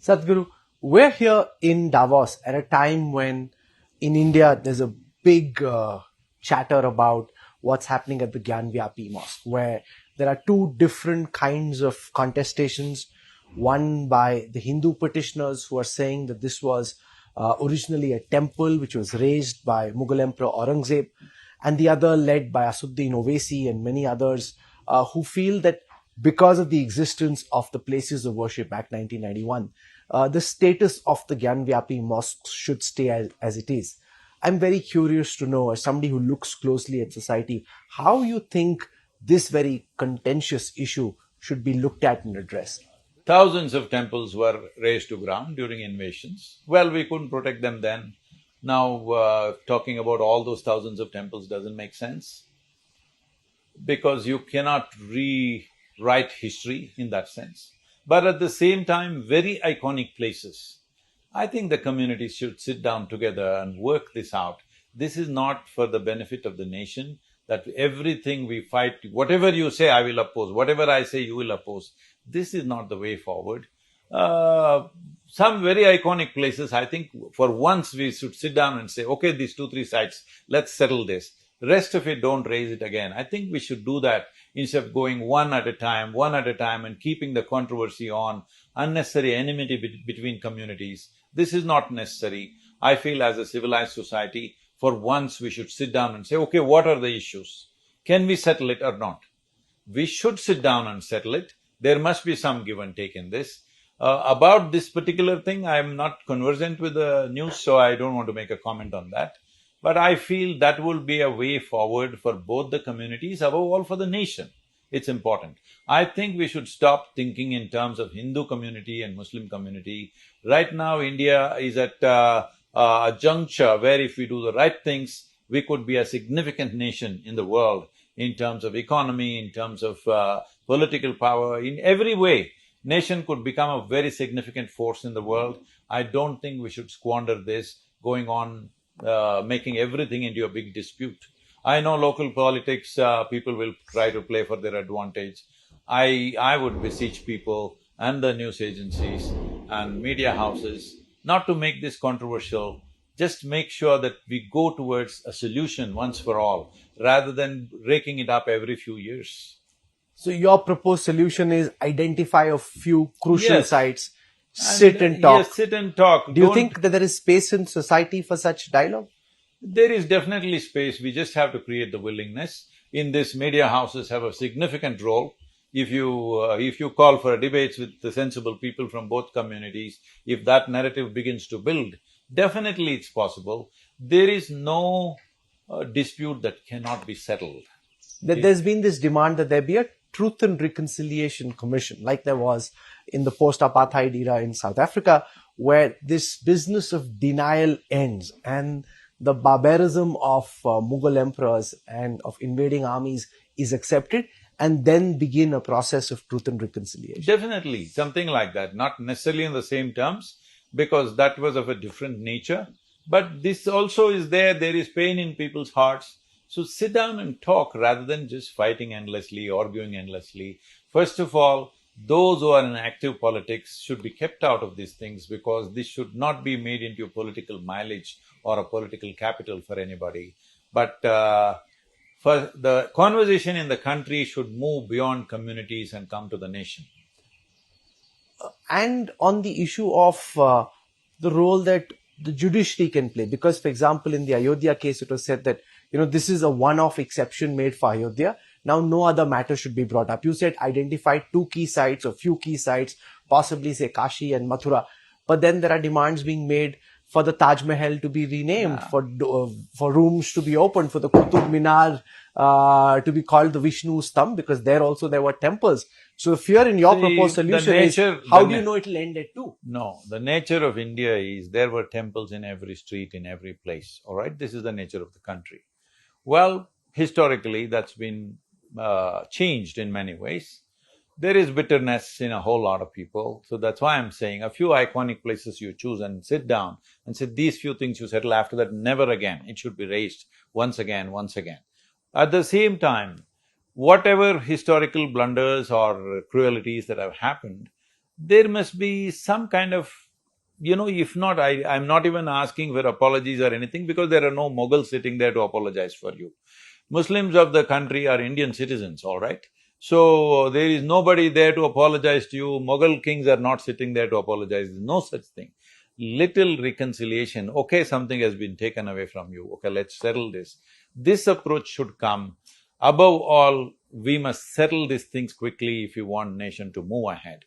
Sadhguru, we're here in Davos at a time when in India there's a big chatter about what's happening at the Gyanvapi Mosque, where there are two different kinds of contestations. One by the Hindu petitioners who are saying that this was originally a temple which was raised by Mughal Emperor Aurangzeb, and the other led by Asuddin Owaisi and many others who feel that because of the existence of the places of worship Act 1991, the status of the Gyanvapi mosques should stay as it is. I'm very curious to know, as somebody who looks closely at society, how you think this very contentious issue should be looked at and addressed. Thousands of temples were razed to ground during invasions. Well, we couldn't protect them then. Now, talking about all those thousands of temples doesn't make sense because you cannot rewrite history in that sense. But at the same time, very iconic places. I think the communities should sit down together and work this out. This is not for the benefit of the nation, that everything we fight, whatever you say, I will oppose, whatever I say, you will oppose. This is not the way forward. Some very iconic places, I think for once we should sit down and say, okay, these 2, 3 sites, let's settle this. Rest of it, don't raise it again. I think we should do that instead of going one at a time and keeping the controversy on, unnecessary enmity between communities. This is not necessary. I feel as a civilized society, for once we should sit down and say, okay, what are the issues? Can we settle it or not? We should sit down and settle it. There must be some give and take in this. About this particular thing, I am not conversant with the news, so I don't want to make a comment on that. But I feel that will be a way forward for both the communities, above all for the nation. It's important. I think we should stop thinking in terms of Hindu community and Muslim community. Right now, India is at a juncture where if we do the right things, we could be a significant nation in the world in terms of economy, in terms of political power, in every way. Nation could become a very significant force in the world. I don't think we should squander this, going on making everything into a big dispute. I know local politics, people will try to play for their advantage. I would beseech people and the news agencies and media houses not to make this controversial. Just make sure that we go towards a solution once for all, rather than raking it up every few years. So your proposed solution is identify a few crucial Yes. sites, sit and talk. Yes, sit and talk. Do you Don't- think that there is space in society for such dialogue? There is definitely space, we just have to create the willingness. In this, media houses have a significant role. If you call for debates with the sensible people from both communities, if that narrative begins to build, definitely it's possible. There is no dispute that cannot be settled. There's been this demand that there be a Truth and Reconciliation Commission, like there was in the post-apartheid era in South Africa, where this business of denial ends and the barbarism of Mughal emperors and of invading armies is accepted, and then begin a process of truth and reconciliation. Definitely, something like that, not necessarily in the same terms, because that was of a different nature. But this also is there is pain in people's hearts. So sit down and talk rather than just fighting endlessly, arguing endlessly. First of all, those who are in active politics should be kept out of these things, because this should not be made into a political mileage or a political capital for anybody. But for the conversation in the country should move beyond communities and come to the nation. And on the issue of the role that the judiciary can play, because for example in the Ayodhya case it was said that this is a one-off exception made for Ayodhya, now no other matter should be brought up. You said identify 2 key sites or few key sites, possibly say Kashi and Mathura, but then there are demands being made for the Taj Mahal to be renamed, for rooms to be opened, for the Qutub Minar to be called the Vishnu's thumb, because there were temples. So the fear in your proposed solution is, how do you know it'll end at 2? No, the nature of India is there were temples in every street, in every place, all right? This is the nature of the country. Well, historically, that's been changed in many ways. There is bitterness in a whole lot of people, so that's why I'm saying a few iconic places you choose and sit down and say, these few things you settle, after that never again, it should be raised once again. At the same time, whatever historical blunders or cruelties that have happened, there must be some kind of, if not, I'm not even asking for apologies or anything because there are no Mughals sitting there to apologize for you. Muslims of the country are Indian citizens, all right? So, there is nobody there to apologize to you. Mughal kings are not sitting there to apologize. There's no such thing. Little reconciliation, okay, something has been taken away from you, okay, let's settle this. This approach should come. Above all, we must settle these things quickly if you want nation to move ahead.